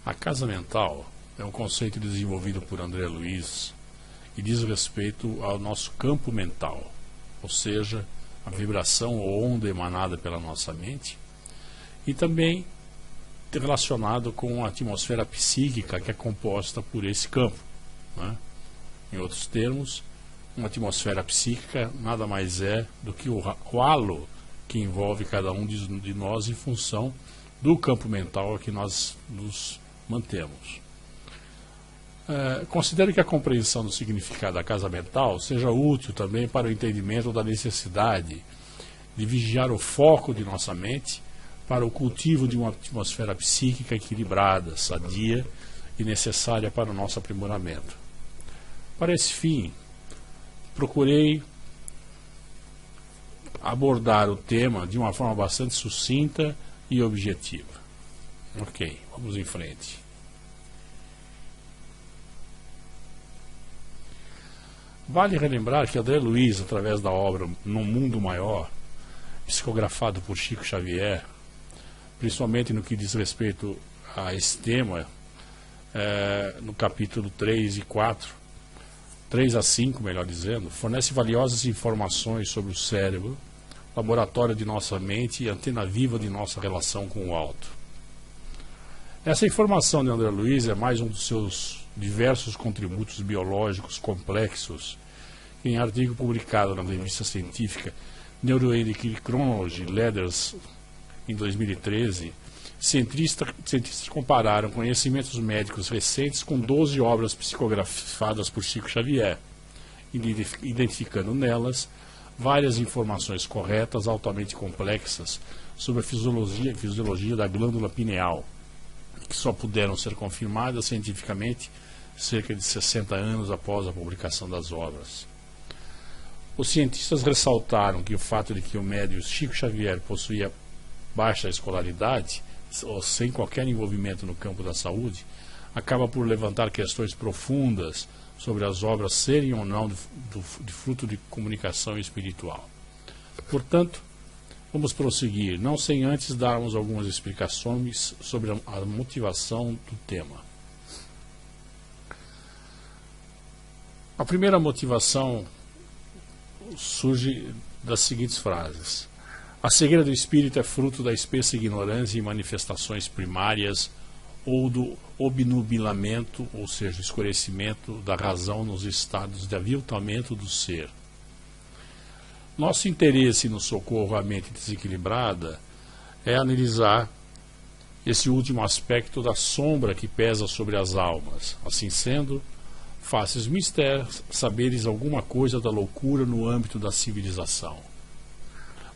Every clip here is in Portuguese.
A casa mental é um conceito desenvolvido por André Luiz e diz respeito ao nosso campo mental, ou seja, a vibração ou onda emanada pela nossa mente, e também relacionado com a atmosfera psíquica que é composta por esse campo, né? Em outros termos, uma atmosfera psíquica nada mais é do que o halo que envolve cada um de nós em função do campo mental a que nós nos mantemos. Considero que a compreensão do significado da casa mental seja útil também para o entendimento da necessidade de vigiar o foco de nossa mente para o cultivo de uma atmosfera psíquica equilibrada, sadia e necessária para o nosso aprimoramento. Para esse fim, procurei abordar o tema de uma forma bastante sucinta e objetiva. Ok, vamos em frente. Vale relembrar que André Luiz, através da obra No Mundo Maior, psicografado por Chico Xavier, principalmente no que diz respeito a esse tema, no capítulo 3 e 4, 3 a 5, melhor dizendo, fornece valiosas informações sobre o cérebro, laboratório de nossa mente e antena viva de nossa relação com o alto. Essa informação de André Luiz é mais um dos seus diversos contributos biológicos complexos em artigo publicado na revista científica Neuroendocrinology Letters em 2013. Cientistas compararam conhecimentos médicos recentes com 12 obras psicografadas por Chico Xavier, identificando nelas várias informações corretas altamente complexas sobre a fisiologia da glândula pineal, que só puderam ser confirmadas cientificamente cerca de 60 anos após a publicação das obras. Os cientistas ressaltaram que o fato de que o médium Chico Xavier possuía baixa escolaridade, ou sem qualquer envolvimento no campo da saúde, acaba por levantar questões profundas sobre as obras serem ou não de fruto de comunicação espiritual. Portanto, vamos prosseguir, não sem antes darmos algumas explicações sobre a motivação do tema. A primeira motivação surge das seguintes frases: a cegueira do espírito é fruto da espessa ignorância e manifestações primárias ou do obnubilamento, ou seja, escurecimento da razão nos estados de aviltamento do ser. Nosso interesse no socorro à mente desequilibrada é analisar esse último aspecto da sombra que pesa sobre as almas. Assim sendo, faças-me saberes alguma coisa da loucura no âmbito da civilização.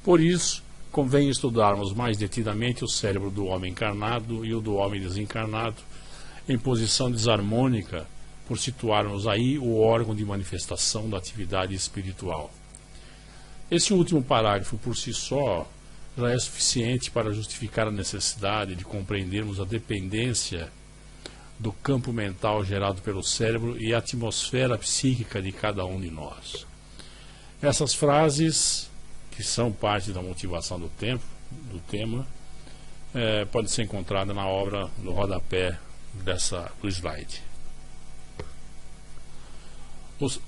Por isso, convém estudarmos mais detidamente o cérebro do homem encarnado e o do homem desencarnado, em posição desarmônica, por situarmos aí o órgão de manifestação da atividade espiritual. Esse último parágrafo, por si só, já é suficiente para justificar a necessidade de compreendermos a dependência do campo mental gerado pelo cérebro e a atmosfera psíquica de cada um de nós. Essas frases, que são parte da motivação do tema, pode ser encontrada na obra no rodapé do slide.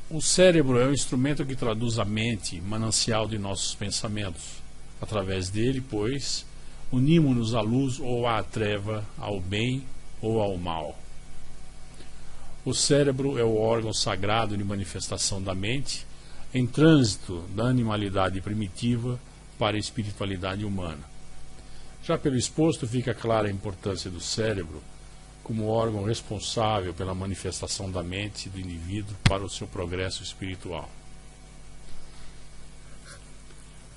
O cérebro é um instrumento que traduz a mente, manancial de nossos pensamentos. Através dele, pois, unimos-nos à luz ou à treva, ao bem ou ao mal. O cérebro é o órgão sagrado de manifestação da mente, em trânsito da animalidade primitiva para a espiritualidade humana. Já pelo exposto, fica clara a importância do cérebro como órgão responsável pela manifestação da mente do indivíduo para o seu progresso espiritual.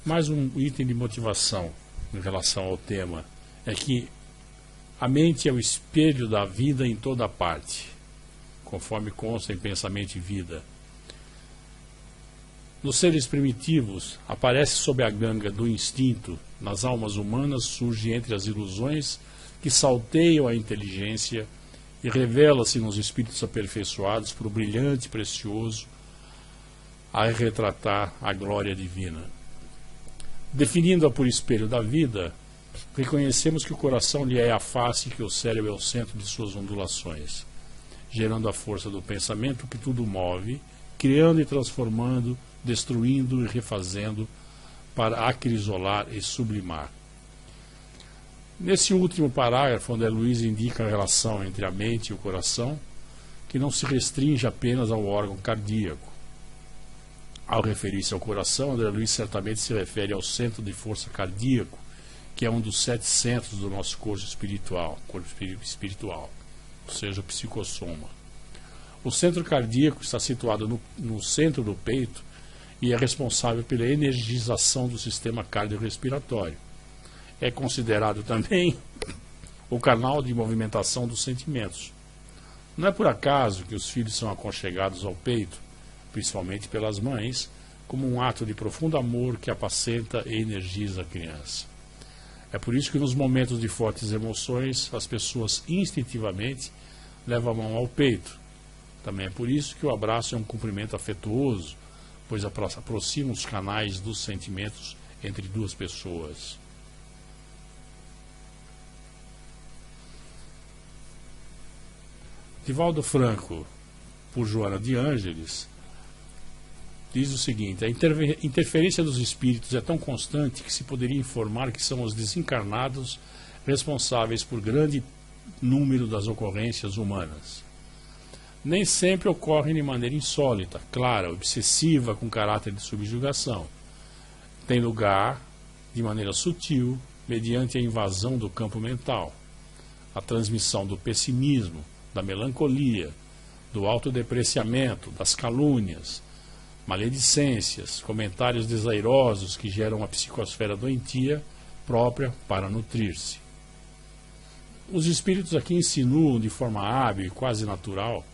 Mais um item de motivação em relação ao tema é que a mente é o espelho da vida em toda parte, conforme consta em Pensamento e Vida. Nos seres primitivos, aparece sob a ganga do instinto, nas almas humanas surge entre as ilusões que salteiam a inteligência e revela-se nos espíritos aperfeiçoados por brilhante e precioso a retratar a glória divina. Definindo-a por espelho da vida, reconhecemos que o coração lhe é a face e que o cérebro é o centro de suas ondulações, gerando a força do pensamento que tudo move, criando e transformando, destruindo e refazendo, para acrisolar e sublimar. Nesse último parágrafo, André Luiz indica a relação entre a mente e o coração, que não se restringe apenas ao órgão cardíaco. Ao referir-se ao coração, André Luiz certamente se refere ao centro de força cardíaco, que é um dos 7 centros do nosso corpo espiritual, ou seja, o psicossoma. O centro cardíaco está situado no centro do peito e é responsável pela energização do sistema cardiorrespiratório. É considerado também o canal de movimentação dos sentimentos. Não é por acaso que os filhos são aconchegados ao peito, principalmente pelas mães, como um ato de profundo amor que apacenta e energiza a criança. É por isso que nos momentos de fortes emoções, as pessoas instintivamente levam a mão ao peito. Também é por isso que o abraço é um cumprimento afetuoso, pois aproxima os canais dos sentimentos entre duas pessoas. Divaldo Franco, por Joana de Ângeles, diz o seguinte: a interferência dos espíritos é tão constante que se poderia informar que são os desencarnados responsáveis por grande número das ocorrências humanas. Nem sempre ocorrem de maneira insólita, clara, obsessiva, com caráter de subjugação. Tem lugar de maneira sutil, mediante a invasão do campo mental, a transmissão do pessimismo, da melancolia, do autodepreciamento, das calúnias, maledicências, comentários desairosos que geram a psicosfera doentia própria para nutrir-se. Os espíritos aqui insinuam de forma hábil e quase natural,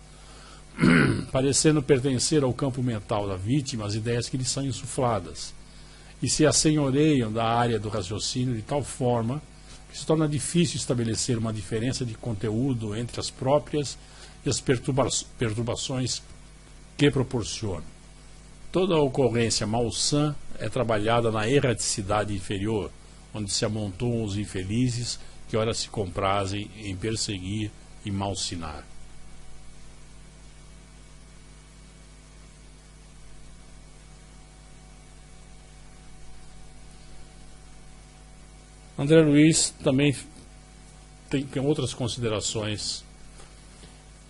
parecendo pertencer ao campo mental da vítima, as ideias que lhe são insufladas, e se assenhoreiam da área do raciocínio de tal forma que se torna difícil estabelecer uma diferença de conteúdo entre as próprias e as perturbações que proporcionam. Toda ocorrência malsã é trabalhada na erraticidade inferior, onde se amontoam os infelizes que ora se comprazem em perseguir e malsinar. André Luiz também tem outras considerações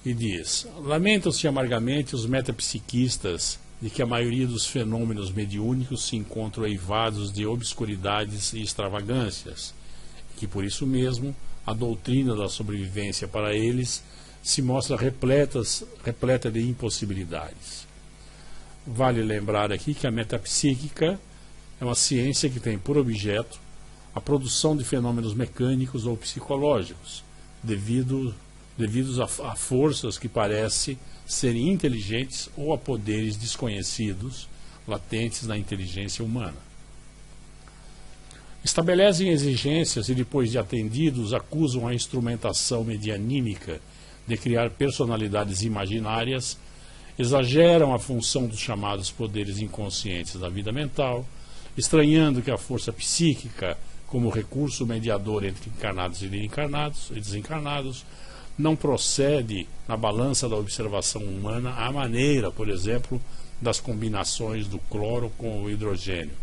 e diz: lamentam-se amargamente os metapsiquistas de que a maioria dos fenômenos mediúnicos se encontram eivados de obscuridades e extravagâncias, e que por isso mesmo a doutrina da sobrevivência para eles se mostra repleta de impossibilidades. Vale lembrar aqui que a metapsíquica é uma ciência que tem por objeto a produção de fenômenos mecânicos ou psicológicos, devidos a forças que parecem serem inteligentes ou a poderes desconhecidos, latentes na inteligência humana. Estabelecem exigências e, depois de atendidos, acusam a instrumentação medianímica de criar personalidades imaginárias, exageram a função dos chamados poderes inconscientes da vida mental, estranhando que a força psíquica, como recurso mediador entre encarnados e desencarnados, não procede na balança da observação humana à maneira, por exemplo, das combinações do cloro com o hidrogênio.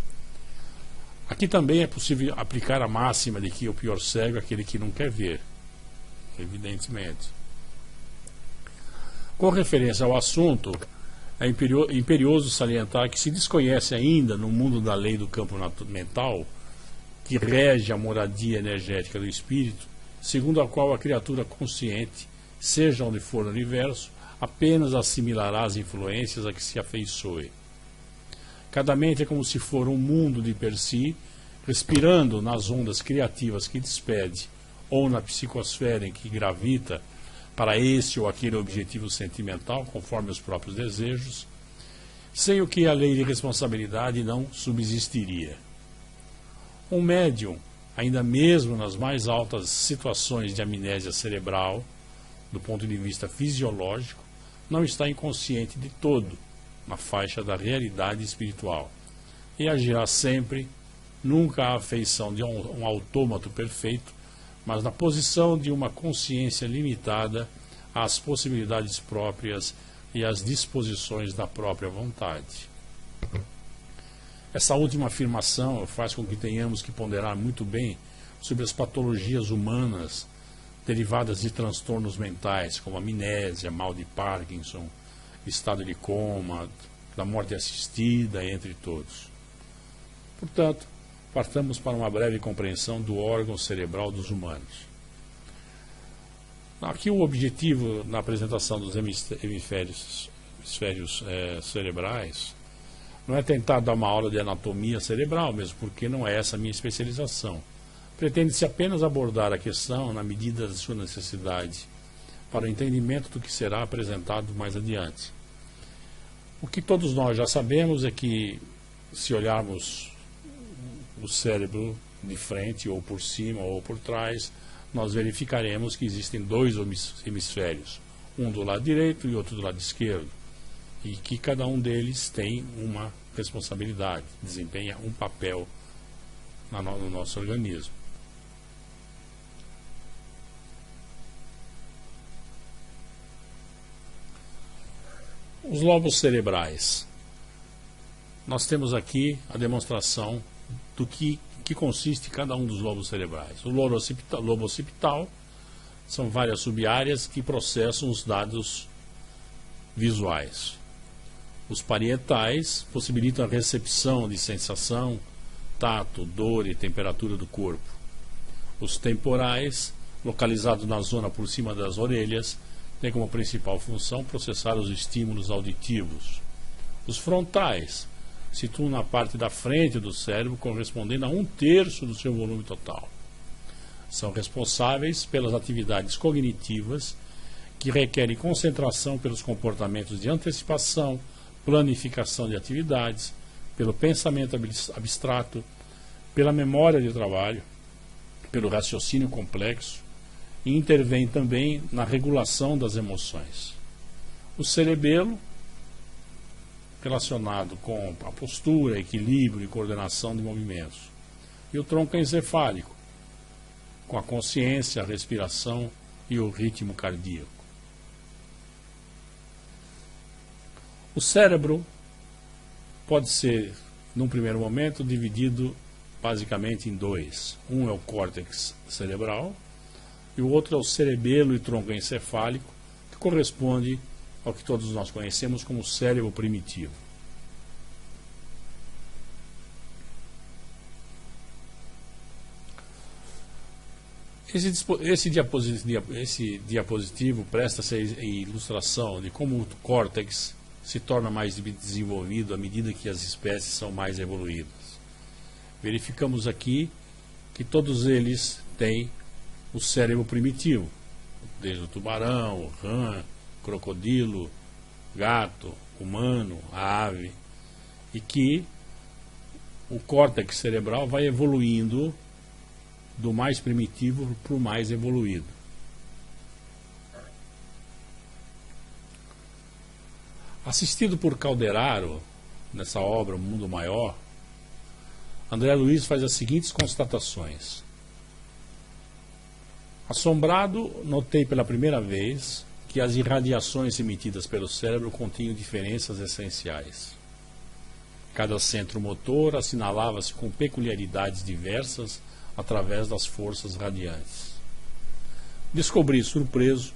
Aqui também é possível aplicar a máxima de que o pior cego é aquele que não quer ver, evidentemente. Com referência ao assunto, é imperioso salientar que se desconhece ainda no mundo da lei do campo mental, que rege a moradia energética do espírito, segundo a qual a criatura consciente, seja onde for no universo, apenas assimilará as influências a que se afeiçoe. Cada mente é como se for um mundo de per si, respirando nas ondas criativas que despede, ou na psicosfera em que gravita para esse ou aquele objetivo sentimental, conforme os próprios desejos, sem o que a lei de responsabilidade não subsistiria. Um médium, ainda mesmo nas mais altas situações de amnésia cerebral, do ponto de vista fisiológico, não está inconsciente de todo na faixa da realidade espiritual e agirá sempre nunca à feição de um autômato perfeito, mas na posição de uma consciência limitada às possibilidades próprias e às disposições da própria vontade. Essa última afirmação faz com que tenhamos que ponderar muito bem sobre as patologias humanas derivadas de transtornos mentais, como amnésia, mal de Parkinson, estado de coma, da morte assistida, entre todos. Portanto, partamos para uma breve compreensão do órgão cerebral dos humanos. Aqui o objetivo na apresentação dos hemisférios cerebrais não é tentar dar uma aula de anatomia cerebral, mesmo porque não é essa a minha especialização. Pretende-se apenas abordar a questão na medida da sua necessidade para o entendimento do que será apresentado mais adiante. O que todos nós já sabemos é que, se olharmos o cérebro de frente, ou por cima, ou por trás, nós verificaremos que existem dois hemisférios, um do lado direito e outro do lado esquerdo, e que cada um deles tem uma responsabilidade, desempenha um papel no nosso organismo. Os lobos cerebrais. Nós temos aqui a demonstração do que consiste cada um dos lobos cerebrais. O lobo occipital são várias subáreas que processam os dados visuais. Os parietais possibilitam a recepção de sensação, tato, dor e temperatura do corpo. Os temporais, localizados na zona por cima das orelhas, têm como principal função processar os estímulos auditivos. Os frontais situam na parte da frente do cérebro, correspondendo a 1/3 do seu volume total. São responsáveis pelas atividades cognitivas que requerem concentração pelos comportamentos de antecipação, planificação de atividades, pelo pensamento abstrato, pela memória de trabalho, pelo raciocínio complexo, e intervém também na regulação das emoções. O cerebelo, relacionado com a postura, equilíbrio e coordenação de movimentos. E o tronco encefálico, com a consciência, a respiração e o ritmo cardíaco. O cérebro pode ser, num primeiro momento, dividido basicamente em dois. Um é o córtex cerebral e o outro é o cerebelo e tronco encefálico, que corresponde ao que todos nós conhecemos como cérebro primitivo. Esse diapositivo presta-se a ilustração de como o córtex se torna mais desenvolvido à medida que as espécies são mais evoluídas. Verificamos aqui que todos eles têm o cérebro primitivo, desde o tubarão, o rã, crocodilo, gato, humano, a ave, e que o córtex cerebral vai evoluindo do mais primitivo para o mais evoluído. Assistido por Calderaro, nessa obra O Mundo Maior, André Luiz faz as seguintes constatações. Assombrado, notei pela primeira vez que as irradiações emitidas pelo cérebro continham diferenças essenciais. Cada centro motor assinalava-se com peculiaridades diversas através das forças radiantes. Descobri, surpreso,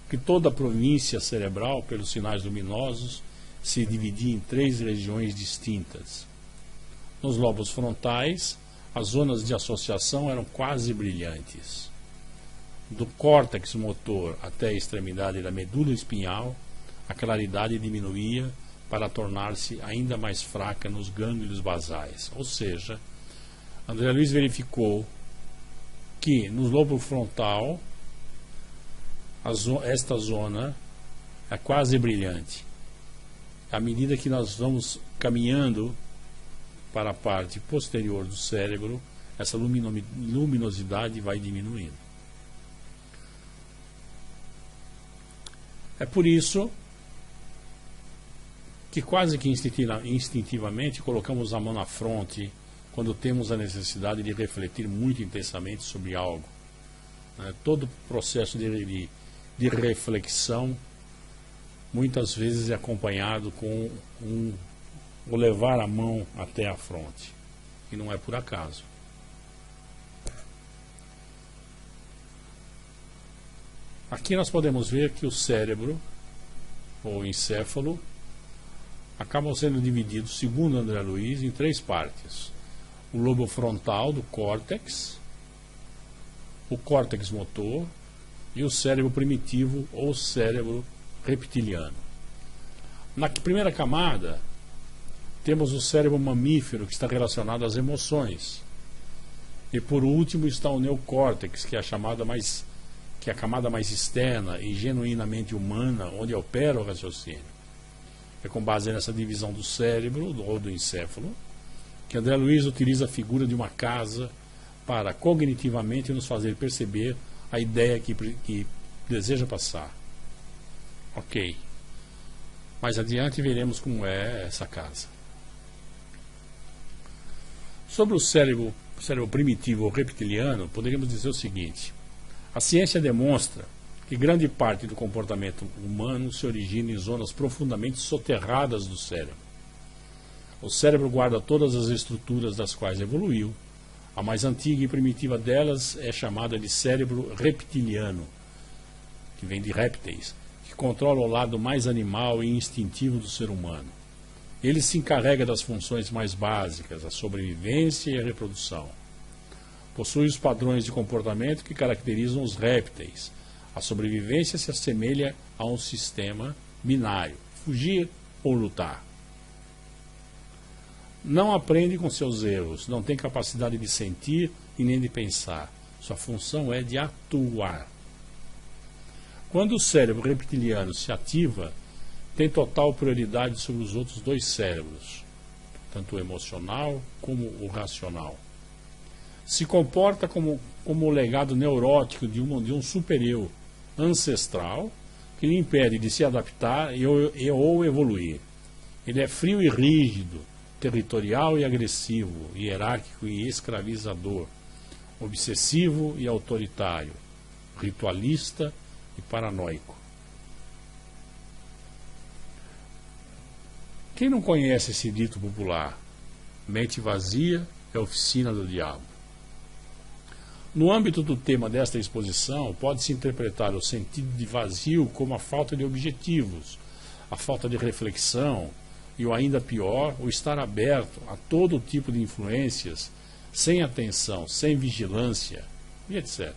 que toda a província cerebral, pelos sinais luminosos, se dividia em 3 regiões distintas. Nos lobos frontais, as zonas de associação eram quase brilhantes. Do córtex motor até a extremidade da medula espinhal, a claridade diminuía para tornar-se ainda mais fraca nos gânglios basais. Ou seja, André Luiz verificou que no lobo frontal esta zona é quase brilhante. À medida que nós vamos caminhando para a parte posterior do cérebro, essa luminosidade vai diminuindo. É por isso que quase que instintivamente colocamos a mão na fronte quando temos a necessidade de refletir muito intensamente sobre algo. Todo o processo de reflexão muitas vezes é acompanhado com o levar a mão até a fronte, e não é por acaso. Aqui nós podemos ver que o cérebro, ou encéfalo, acabam sendo divididos, segundo André Luiz, em 3 partes: o lobo frontal do córtex, o córtex motor e o cérebro primitivo ou cérebro reptiliano. Na primeira camada temos o cérebro mamífero, que está relacionado às emoções, e por último está o neocórtex, que é a camada mais externa e genuinamente humana, onde opera o raciocínio. É com base nessa divisão do cérebro ou do encéfalo que André Luiz utiliza a figura de uma casa para cognitivamente nos fazer perceber a ideia que deseja passar. Ok. Mais adiante veremos como é essa casa. Sobre o cérebro primitivo ou reptiliano, poderíamos dizer o seguinte: a ciência demonstra que grande parte do comportamento humano se origina em zonas profundamente soterradas do cérebro. O cérebro guarda todas as estruturas das quais evoluiu. A mais antiga e primitiva delas é chamada de cérebro reptiliano, que vem de répteis, que controla o lado mais animal e instintivo do ser humano. Ele se encarrega das funções mais básicas, a sobrevivência e a reprodução. Possui os padrões de comportamento que caracterizam os répteis. A sobrevivência se assemelha a um sistema binário: fugir ou lutar. Não aprende com seus erros, não tem capacidade de sentir e nem de pensar. Sua função é de atuar. Quando o cérebro reptiliano se ativa, tem total prioridade sobre os outros 2 cérebros, tanto o emocional como o racional. Se comporta como o legado neurótico de um super-eu ancestral que lhe impede de se adaptar ou evoluir. Ele é frio e rígido, territorial e agressivo, hierárquico e escravizador, obsessivo e autoritário, ritualista e paranoico. Quem não conhece esse dito popular? Mente vazia é oficina do diabo. No âmbito do tema desta exposição, pode-se interpretar o sentido de vazio como a falta de objetivos, a falta de reflexão e, o ainda pior, o estar aberto a todo tipo de influências, sem atenção, sem vigilância e etc.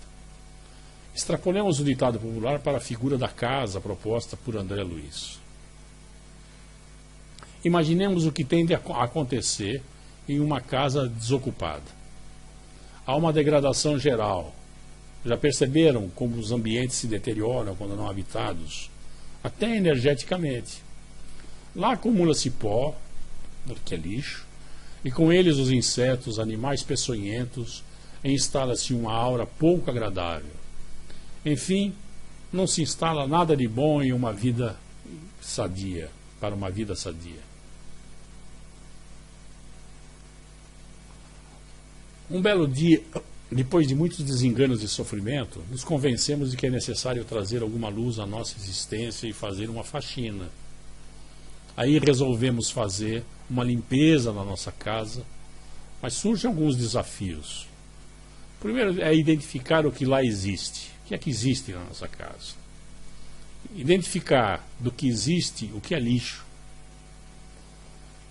Extrapolemos o ditado popular para a figura da casa proposta por André Luiz. Imaginemos o que tem de acontecer em uma casa desocupada. Há uma degradação geral. Já perceberam como os ambientes se deterioram quando não habitados? Até energeticamente. Lá acumula-se pó, que é lixo, e com eles os insetos, animais peçonhentos, e instala-se uma aura pouco agradável. Enfim, não se instala nada de bom em uma vida sadia, para uma vida sadia. Um belo dia, depois de muitos desenganos e sofrimento, nos convencemos de que é necessário trazer alguma luz à nossa existência e fazer uma faxina. Aí resolvemos fazer uma limpeza na nossa casa, mas surgem alguns desafios. Primeiro é identificar o que lá existe. O que é que existe na nossa casa? Identificar do que existe o que é lixo.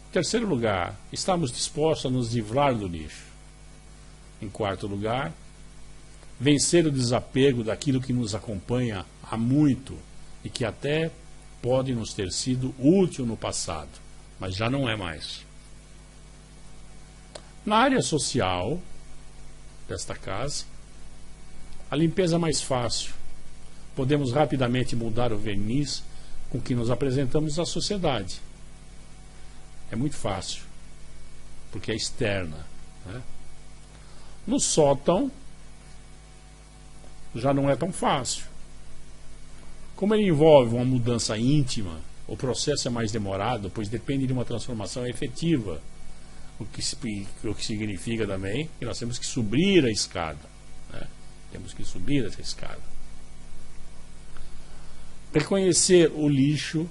Em terceiro lugar, estamos dispostos a nos livrar do lixo. Em quarto lugar, vencer o desapego daquilo que nos acompanha há muito e que até pode nos ter sido útil no passado, mas já não é mais. Na área social desta casa, a limpeza é mais fácil. Podemos rapidamente mudar o verniz com que nos apresentamos à sociedade. É muito fácil, porque é externa, né? No sótão, já não é tão fácil. Como ele envolve uma mudança íntima, o processo é mais demorado, pois depende de uma transformação efetiva. o que significa também que nós temos que subir a escada, né? Temos que subir essa escada. Reconhecer o lixo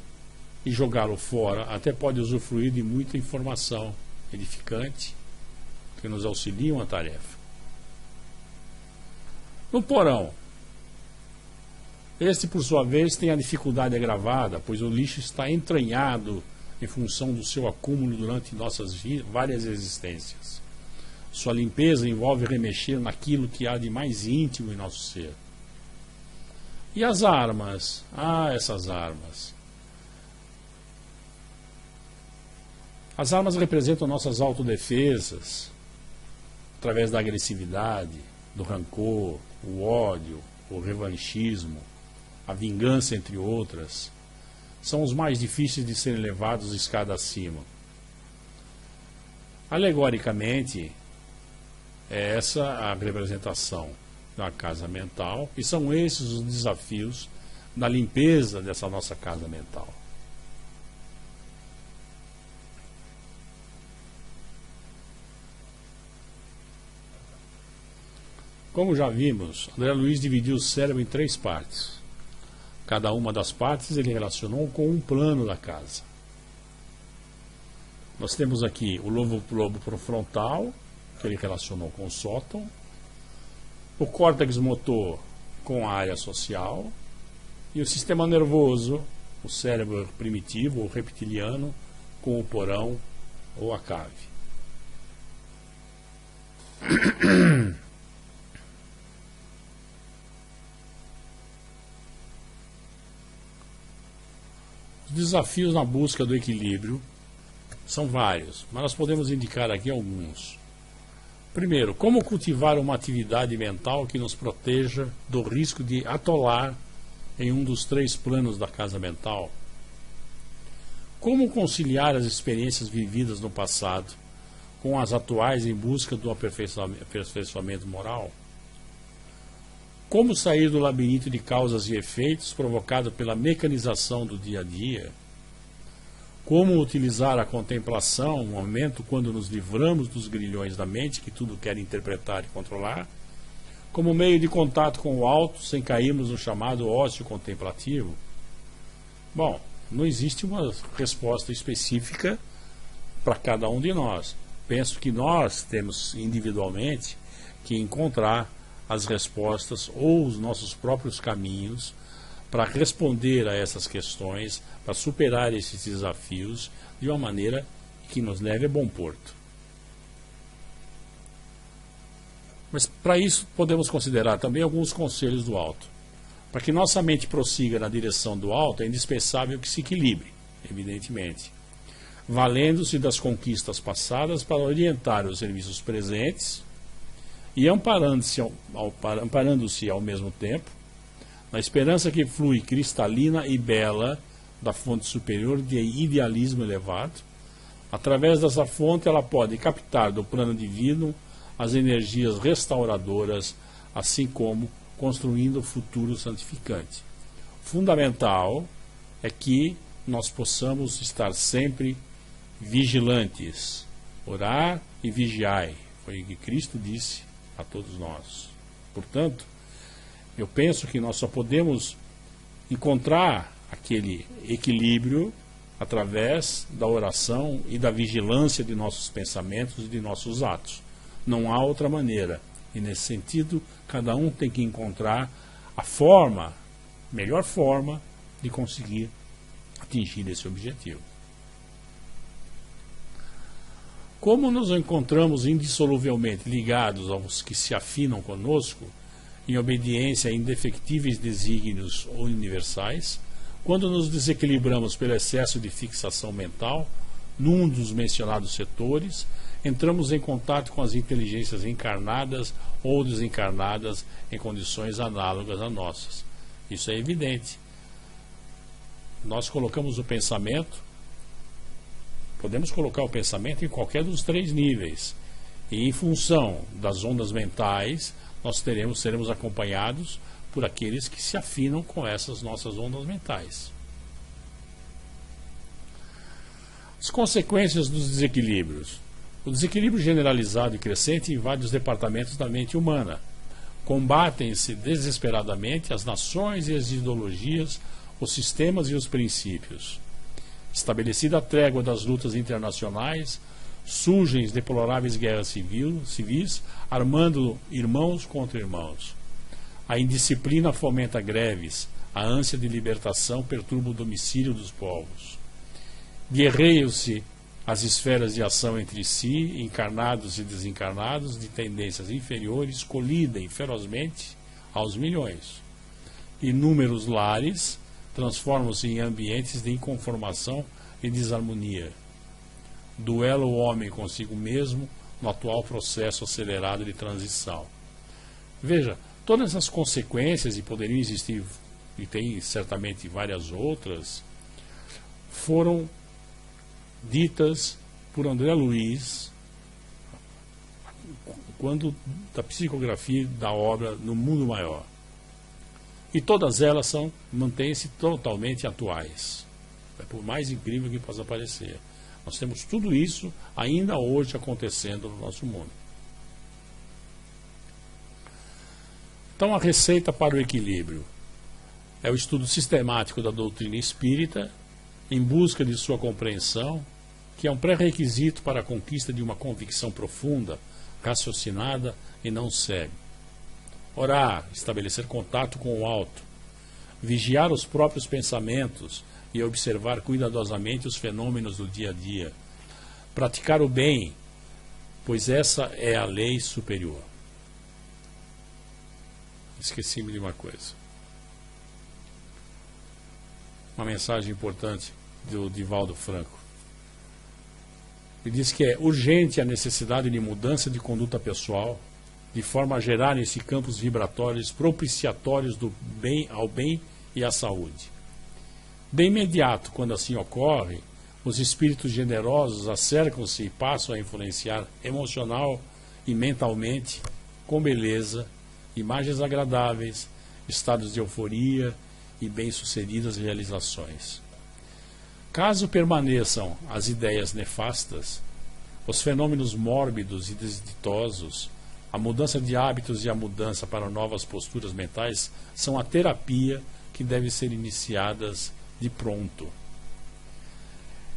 e jogá-lo fora até pode usufruir de muita informação edificante que nos auxilia na tarefa. No porão, este por sua vez tem a dificuldade agravada, pois o lixo está entranhado em função do seu acúmulo durante nossas várias existências. Sua limpeza envolve remexer naquilo que há de mais íntimo em nosso ser. E as armas? Ah, essas armas. As armas representam nossas autodefesas, através da agressividade, do rancor, o ódio, o revanchismo, a vingança, entre outras. São os mais difíceis de serem levados escada acima. Alegoricamente, é essa a representação da casa mental, e são esses os desafios da limpeza dessa nossa casa mental. Como já vimos, André Luiz dividiu o cérebro em 3 partes. Cada uma das partes ele relacionou com um plano da casa. Nós temos aqui o lobo frontal, que ele relacionou com o sótão, o córtex motor com a área social, e o sistema nervoso, o cérebro primitivo ou reptiliano, com o porão ou a cave. Os desafios na busca do equilíbrio são vários, mas nós podemos indicar aqui alguns. Primeiro, como cultivar uma atividade mental que nos proteja do risco de atolar em um dos 3 planos da casa mental? Como conciliar as experiências vividas no passado com as atuais em busca do aperfeiçoamento moral? Como sair do labirinto de causas e efeitos provocado pela mecanização do dia a dia? Como utilizar a contemplação, um momento quando nos livramos dos grilhões da mente que tudo quer interpretar e controlar, como meio de contato com o alto sem cairmos no chamado ócio contemplativo? Bom, não existe uma resposta específica para cada um de nós. Penso que nós temos individualmente que encontrar as respostas ou os nossos próprios caminhos para responder a essas questões, para superar esses desafios de uma maneira que nos leve a bom porto. Mas para isso podemos considerar também alguns conselhos do alto. Para que nossa mente prossiga na direção do alto, é indispensável que se equilibre, evidentemente, valendo-se das conquistas passadas para orientar os serviços presentes e amparando-se ao mesmo tempo na esperança que flui cristalina e bela da fonte superior de idealismo elevado. Através dessa fonte ela pode captar do plano divino as energias restauradoras, assim como construindo o futuro santificante. Fundamental é que nós possamos estar sempre vigilantes, orar e vigiai, foi o que Cristo disse a todos nós. Portanto, eu penso que nós só podemos encontrar aquele equilíbrio através da oração e da vigilância de nossos pensamentos e de nossos atos. Não há outra maneira. E nesse sentido, cada um tem que encontrar a melhor forma de conseguir atingir esse objetivo. Como nos encontramos indissoluvelmente ligados aos que se afinam conosco, em obediência a indefectíveis desígnios universais, quando nos desequilibramos pelo excesso de fixação mental, num dos mencionados setores, entramos em contato com as inteligências encarnadas ou desencarnadas em condições análogas a nossas. Isso é evidente. Nós colocamos o pensamento, podemos colocar o pensamento em qualquer dos 3 níveis, e em função das ondas mentais, nós seremos acompanhados por aqueles que se afinam com essas nossas ondas mentais. As consequências dos desequilíbrios. O desequilíbrio generalizado e crescente invade os departamentos da mente humana. Combatem-se desesperadamente as nações e as ideologias, os sistemas e os princípios. Estabelecida a trégua das lutas internacionais, surgem deploráveis guerras civis, armando irmãos contra irmãos. A indisciplina fomenta greves, a ânsia de libertação perturba o domicílio dos povos. Guerreiam-se as esferas de ação entre si, encarnados e desencarnados, de tendências inferiores, colidem ferozmente aos milhões. Inúmeros lares transformam-se em ambientes de inconformação e desarmonia. Duela o homem consigo mesmo no atual processo acelerado de transição. Veja, todas essas consequências, e poderiam existir, e tem certamente várias outras, foram ditas por André Luiz quando da psicografia da obra No Mundo Maior. E todas elas mantêm-se totalmente atuais. Por mais incrível que possa parecer. Nós temos tudo isso ainda hoje acontecendo no nosso mundo. Então, a receita para o equilíbrio é o estudo sistemático da doutrina espírita, em busca de sua compreensão, que é um pré-requisito para a conquista de uma convicção profunda, raciocinada e não cega. Orar, estabelecer contato com o alto, vigiar os próprios pensamentos e observar cuidadosamente os fenômenos do dia a dia. Praticar o bem, pois essa é a lei superior. Esqueci-me de uma coisa. Uma mensagem importante do Divaldo Franco. Ele diz que é urgente a necessidade de mudança de conduta pessoal, de forma a gerar nesse campos vibratórios propiciatórios do bem ao bem e à saúde. De imediato, quando assim ocorre, os espíritos generosos acercam-se e passam a influenciar emocional e mentalmente, com beleza, imagens agradáveis, estados de euforia e bem-sucedidas realizações. Caso permaneçam as ideias nefastas, os fenômenos mórbidos e desditosos, a mudança de hábitos e a mudança para novas posturas mentais são a terapia que deve ser iniciadas de pronto.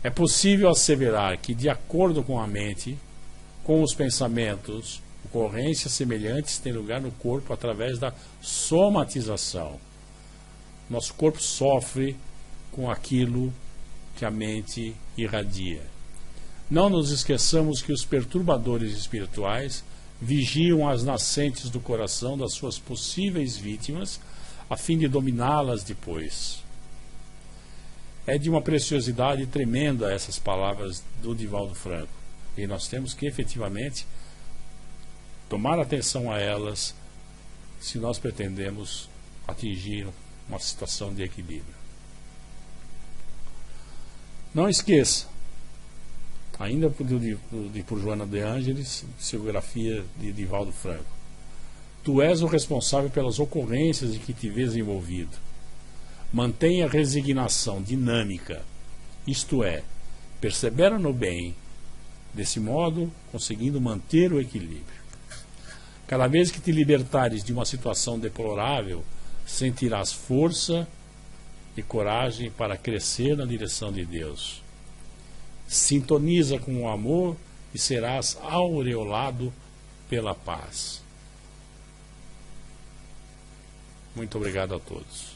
É possível asseverar que, de acordo com a mente, com os pensamentos, ocorrências semelhantes têm lugar no corpo através da somatização. Nosso corpo sofre com aquilo que a mente irradia. Não nos esqueçamos que os perturbadores espirituais vigiam as nascentes do coração das suas possíveis vítimas, a fim de dominá-las depois. É de uma preciosidade tremenda essas palavras do Divaldo Franco. E nós temos que efetivamente tomar atenção a elas se nós pretendemos atingir uma situação de equilíbrio. Não esqueça, ainda por Joana de Ângeles, psicografia de Divaldo Franco. Tu és o responsável pelas ocorrências em que te vês envolvido. Mantenha a resignação dinâmica, isto é, persevera no bem, desse modo conseguindo manter o equilíbrio. Cada vez que te libertares de uma situação deplorável, sentirás força e coragem para crescer na direção de Deus. Sintoniza com o amor e serás aureolado pela paz. Muito obrigado a todos.